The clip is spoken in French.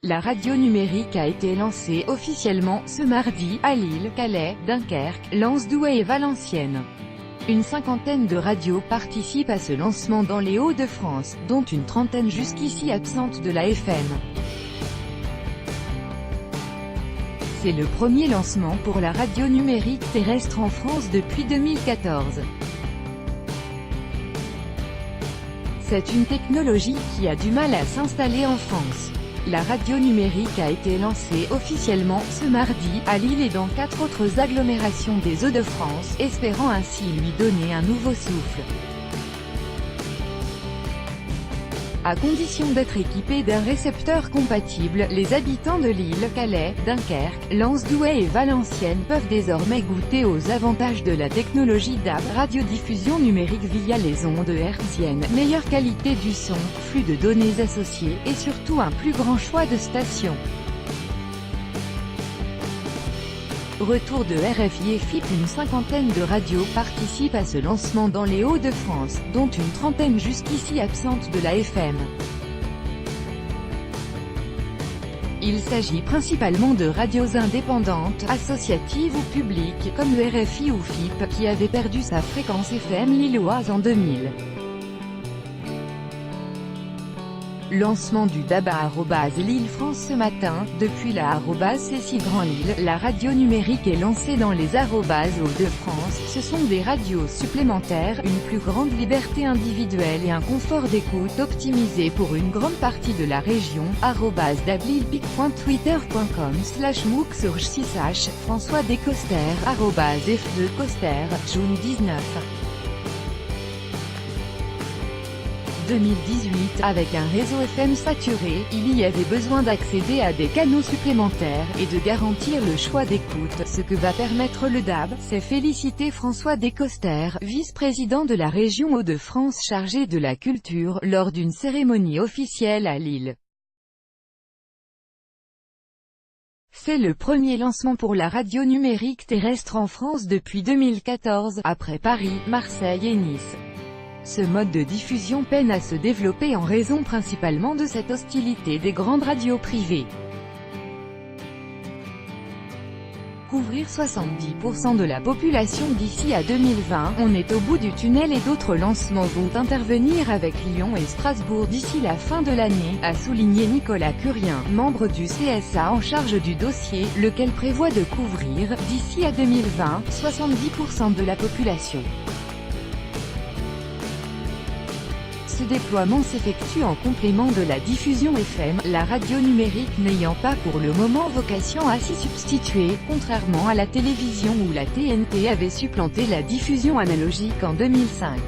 La radio numérique a été lancée officiellement ce mardi à Lille, Calais, Dunkerque, Lens, Douai et Valenciennes. Une cinquantaine de radios participent à ce lancement dans les Hauts-de-France, dont une trentaine jusqu'ici absentes de la FM. C'est le premier lancement pour la radio numérique terrestre en France depuis 2014. C'est une technologie qui a du mal à s'installer en France. La radio numérique a été lancée officiellement ce mardi à Lille et dans 4 autres agglomérations des Hauts-de-France, espérant ainsi lui donner un nouveau souffle. À condition d'être équipés d'un récepteur compatible, les habitants de Lille, Calais, Dunkerque, Lens, Douai et Valenciennes peuvent désormais goûter aux avantages de la technologie DAB, radiodiffusion numérique via les ondes hertziennes, meilleure qualité du son, flux de données associés, et surtout un plus grand choix de stations. Retour de RFI et FIP. Une cinquantaine de radios participent à ce lancement dans les Hauts-de-France, dont une trentaine jusqu'ici absentes de la FM. Il s'agit principalement de radios indépendantes, associatives ou publiques, comme le RFI ou FIP, qui avait perdu sa fréquence FM lilloise en 2000. Lancement du DAB à Lille France ce matin. Depuis la @CC Grand Lille, la radio numérique est lancée dans les Hauts-de-France. Ce sont des radios supplémentaires, une plus grande liberté individuelle et un confort d'écoute optimisé pour une grande partie de la région. @dablilpic.twitter.com/mooc sur 6h. François Descoster, @f2coster, June 19. 2018, avec un réseau FM saturé, il y avait besoin d'accéder à des canaux supplémentaires, et de garantir le choix d'écoute, ce que va permettre le DAB, s'est félicité François Descoster, vice-président de la région Hauts-de-France chargé de la culture, lors d'une cérémonie officielle à Lille. C'est le premier lancement pour la radio numérique terrestre en France depuis 2014, après Paris, Marseille et Nice. Ce mode de diffusion peine à se développer en raison principalement de cette hostilité des grandes radios privées. Couvrir 70% de la population d'ici à 2020, on est au bout du tunnel et d'autres lancements vont intervenir avec Lyon et Strasbourg d'ici la fin de l'année, a souligné Nicolas Curien, membre du CSA en charge du dossier, lequel prévoit de couvrir, d'ici à 2020, 70% de la population. Ce déploiement s'effectue en complément de la diffusion FM, la radio numérique n'ayant pas pour le moment vocation à s'y substituer, contrairement à la télévision où la TNT avait supplanté la diffusion analogique en 2005.